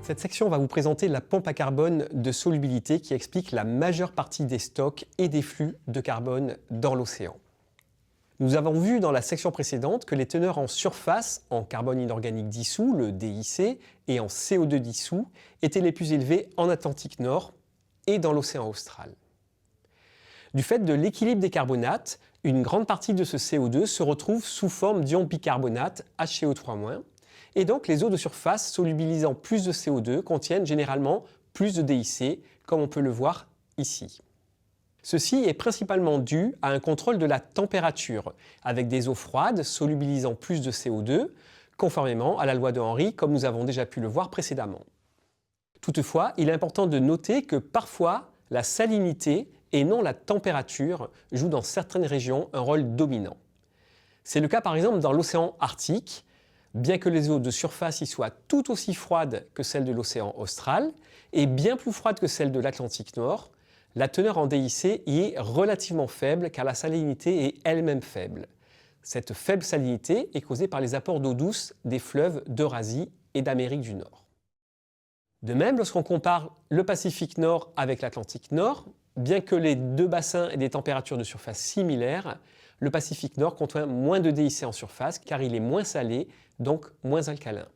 Cette section va vous présenter la pompe à carbone de solubilité qui explique la majeure partie des stocks et des flux de carbone dans l'océan. Nous avons vu dans la section précédente que les teneurs en surface, en carbone inorganique dissous, le DIC, et en CO2 dissous, étaient les plus élevées en Atlantique Nord et dans l'océan Austral. Du fait de l'équilibre des carbonates, une grande partie de ce CO2 se retrouve sous forme d'ion bicarbonate, HCO3-, et donc les eaux de surface solubilisant plus de CO2 contiennent généralement plus de DIC, comme on peut le voir ici. Ceci est principalement dû à un contrôle de la température, avec des eaux froides solubilisant plus de CO2, conformément à la loi de Henry, comme nous avons déjà pu le voir précédemment. Toutefois, il est important de noter que parfois, la salinité et non la température jouent dans certaines régions un rôle dominant. C'est le cas par exemple dans l'océan Arctique. Bien que les eaux de surface y soient tout aussi froides que celles de l'océan Austral et bien plus froides que celles de l'Atlantique Nord, la teneur en DIC y est relativement faible car la salinité est elle-même faible. Cette faible salinité est causée par les apports d'eau douce des fleuves d'Eurasie et d'Amérique du Nord. De même, lorsqu'on compare le Pacifique Nord avec l'Atlantique Nord, bien que les deux bassins aient des températures de surface similaires, le Pacifique Nord contient moins de DIC en surface car il est moins salé, donc moins alcalin.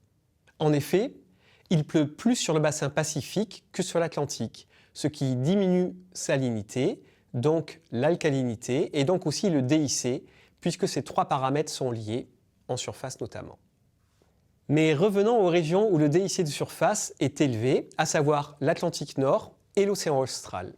En effet, il pleut plus sur le bassin Pacifique que sur l'Atlantique, ce qui diminue salinité, donc l'alcalinité et donc aussi le DIC, puisque ces trois paramètres sont liés, en surface notamment. Mais revenons aux régions où le DIC de surface est élevé, à savoir l'Atlantique Nord et l'océan Austral.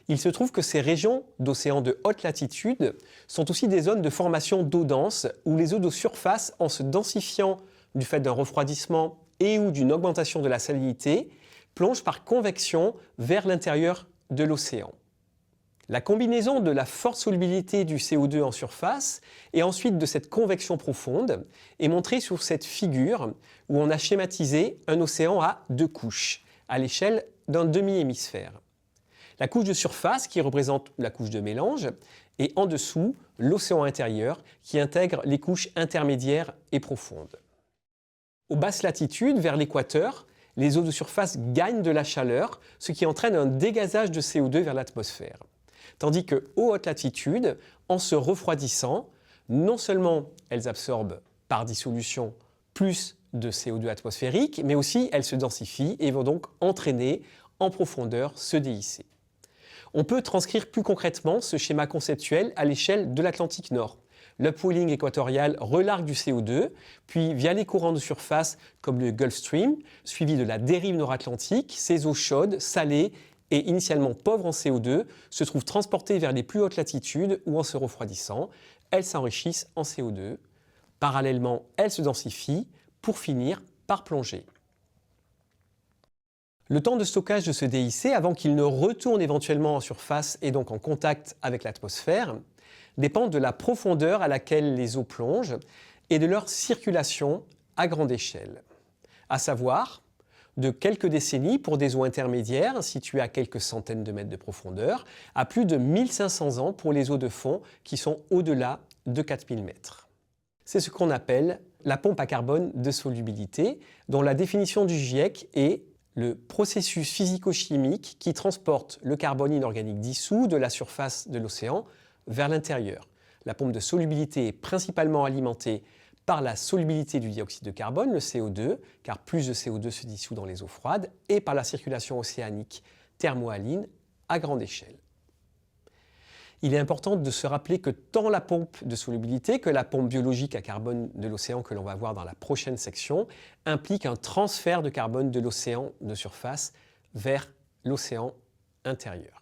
Il se trouve que ces régions d'océan de haute latitude sont aussi des zones de formation d'eau dense où les eaux de surface, en se densifiant du fait d'un refroidissement et ou d'une augmentation de la salinité, plongent par convection vers l'intérieur de l'océan. La combinaison de la forte solubilité du CO2 en surface et ensuite de cette convection profonde est montrée sur cette figure où on a schématisé un océan à deux couches, à l'échelle d'un demi-hémisphère. La couche de surface qui représente la couche de mélange et en dessous l'océan intérieur qui intègre les couches intermédiaires et profondes. Aux basses latitudes, vers l'équateur, les eaux de surface gagnent de la chaleur, ce qui entraîne un dégazage de CO2 vers l'atmosphère. Tandis qu'aux hautes latitudes, en se refroidissant, non seulement elles absorbent par dissolution plus de CO2 atmosphérique, mais aussi elles se densifient et vont donc entraîner en profondeur ce DIC. On peut transcrire plus concrètement ce schéma conceptuel à l'échelle de l'Atlantique Nord. L'upwelling équatorial relargue du CO2, puis via les courants de surface comme le Gulf Stream, suivi de la dérive nord-atlantique, ces eaux chaudes, salées et initialement pauvres en CO2 se trouvent transportées vers les plus hautes latitudes où en se refroidissant, elles s'enrichissent en CO2. Parallèlement, elles se densifient pour finir par plonger. Le temps de stockage de ce DIC, avant qu'il ne retourne éventuellement en surface et donc en contact avec l'atmosphère, dépend de la profondeur à laquelle les eaux plongent et de leur circulation à grande échelle. À savoir, de quelques décennies pour des eaux intermédiaires situées à quelques centaines de mètres de profondeur, à plus de 1500 ans pour les eaux de fond qui sont au-delà de 4000 mètres. C'est ce qu'on appelle la pompe à carbone de solubilité, dont la définition du GIEC est le processus physico-chimique qui transporte le carbone inorganique dissous de la surface de l'océan vers l'intérieur. La pompe de solubilité est principalement alimentée par la solubilité du dioxyde de carbone, le CO2, car plus de CO2 se dissout dans les eaux froides, et par la circulation océanique thermohaline à grande échelle. Il est important de se rappeler que tant la pompe de solubilité que la pompe biologique à carbone de l'océan que l'on va voir dans la prochaine section impliquent un transfert de carbone de l'océan de surface vers l'océan intérieur.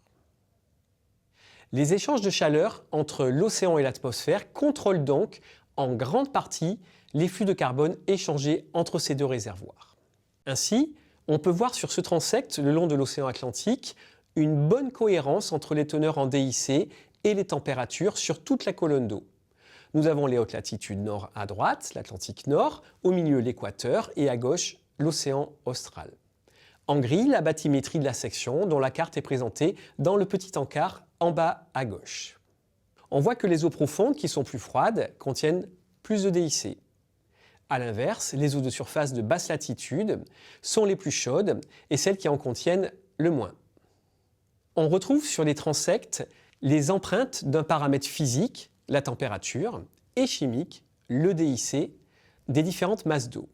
Les échanges de chaleur entre l'océan et l'atmosphère contrôlent donc en grande partie les flux de carbone échangés entre ces deux réservoirs. Ainsi, on peut voir sur ce transect le long de l'océan Atlantique une bonne cohérence entre les teneurs en DIC et les températures sur toute la colonne d'eau. Nous avons les hautes latitudes nord à droite, l'Atlantique Nord, au milieu l'équateur et à gauche l'océan austral. En gris, la bathymétrie de la section dont la carte est présentée dans le petit encart en bas à gauche. On voit que les eaux profondes, qui sont plus froides, contiennent plus de DIC. A l'inverse, les eaux de surface de basse latitude sont les plus chaudes et celles qui en contiennent le moins. On retrouve sur les transects les empreintes d'un paramètre physique, la température, et chimique, le DIC, des différentes masses d'eau.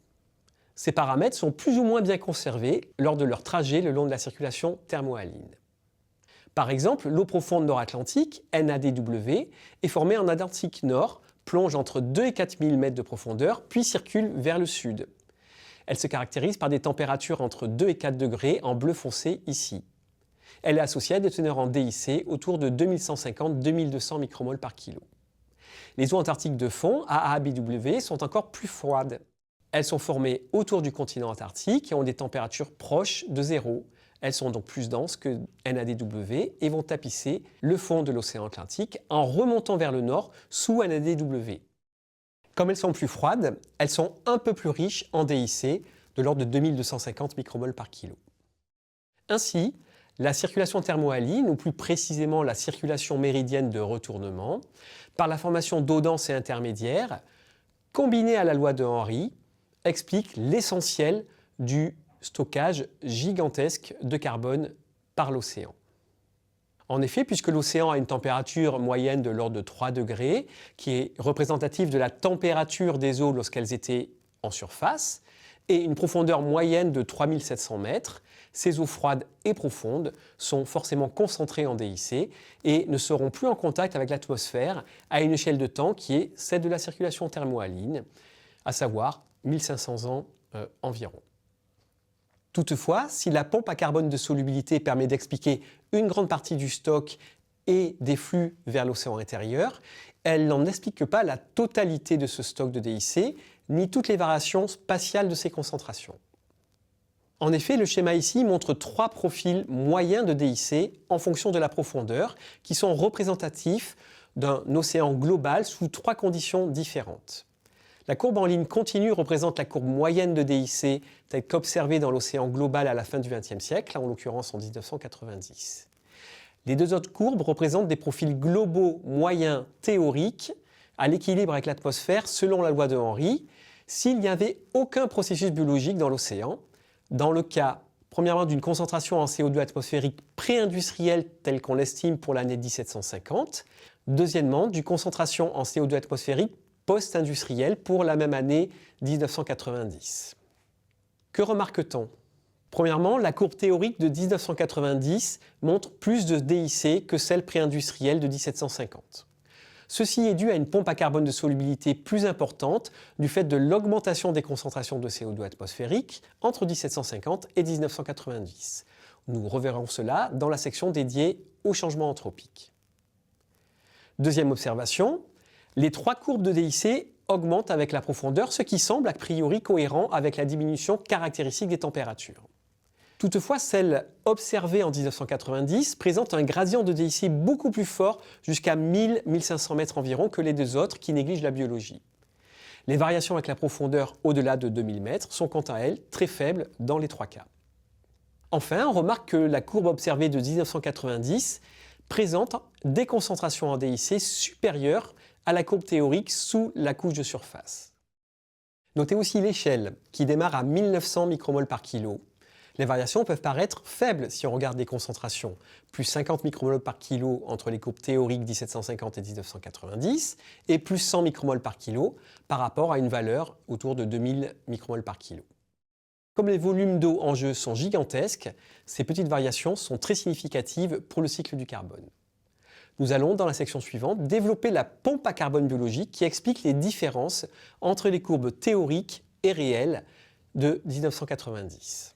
Ces paramètres sont plus ou moins bien conservés lors de leur trajet le long de la circulation thermohaline. Par exemple, l'eau profonde nord-atlantique, NADW, est formée en Atlantique Nord, plonge entre 2 et 4 000 mètres de profondeur, puis circule vers le sud. Elle se caractérise par des températures entre 2 et 4 degrés en bleu foncé ici. Elle est associée à des teneurs en DIC autour de 2150-2200 micromoles par kilo. Les eaux antarctiques de fond, AABW, sont encore plus froides. Elles sont formées autour du continent antarctique et ont des températures proches de zéro. Elles sont donc plus denses que NADW et vont tapisser le fond de l'océan Atlantique en remontant vers le nord sous NADW. Comme elles sont plus froides, elles sont un peu plus riches en DIC, de l'ordre de 2250 micromoles par kilo. Ainsi, la circulation thermohaline, ou plus précisément la circulation méridienne de retournement, par la formation d'eau dense et intermédiaire, combinée à la loi de Henry, explique l'essentiel du stockage gigantesque de carbone par l'océan. En effet, puisque l'océan a une température moyenne de l'ordre de 3 degrés, qui est représentative de la température des eaux lorsqu'elles étaient en surface, et une profondeur moyenne de 3700 mètres, ces eaux froides et profondes sont forcément concentrées en DIC et ne seront plus en contact avec l'atmosphère à une échelle de temps qui est celle de la circulation thermohaline, à savoir 1500 ans environ. Toutefois, si la pompe à carbone de solubilité permet d'expliquer une grande partie du stock et des flux vers l'océan intérieur, elle n'en explique pas la totalité de ce stock de DIC, ni toutes les variations spatiales de ces concentrations. En effet, le schéma ici montre 3 profils moyens de DIC en fonction de la profondeur, qui sont représentatifs d'un océan global sous 3 conditions différentes. La courbe en ligne continue représente la courbe moyenne de DIC telle qu'observée dans l'océan global à la fin du XXe siècle, en l'occurrence en 1990. Les 2 autres courbes représentent des profils globaux moyens théoriques à l'équilibre avec l'atmosphère selon la loi de Henry, s'il n'y avait aucun processus biologique dans l'océan, dans le cas, premièrement, d'une concentration en CO2 atmosphérique pré-industrielle telle qu'on l'estime pour l'année 1750, deuxièmement, d'une concentration en CO2 atmosphérique post-industrielle pour la même année 1990. Que remarque-t-on ? Premièrement, la courbe théorique de 1990 montre plus de DIC que celle pré-industrielle de 1750. Ceci est dû à une pompe à carbone de solubilité plus importante du fait de l'augmentation des concentrations de CO2 atmosphérique entre 1750 et 1990. Nous reverrons cela dans la section dédiée au changement anthropique. Deuxième observation, les 3 courbes de DIC augmentent avec la profondeur, ce qui semble a priori cohérent avec la diminution caractéristique des températures. Toutefois, celle observée en 1990 présente un gradient de DIC beaucoup plus fort, jusqu'à 1000-1500 mètres environ, que les 2 autres qui négligent la biologie. Les variations avec la profondeur au-delà de 2000 mètres sont quant à elles très faibles dans les 3 cas. Enfin, on remarque que la courbe observée de 1990 présente des concentrations en DIC supérieures à la courbe théorique sous la couche de surface. Notez aussi l'échelle, qui démarre à 1900 micromoles par kilo. Les variations peuvent paraître faibles si on regarde les concentrations, plus 50 micromoles par kilo entre les courbes théoriques 1750 et 1990, et plus 100 micromoles par kilo par rapport à une valeur autour de 2000 micromoles par kilo. Comme les volumes d'eau en jeu sont gigantesques, ces petites variations sont très significatives pour le cycle du carbone. Nous allons, dans la section suivante, développer la pompe à carbone biologique qui explique les différences entre les courbes théoriques et réelles de 1990.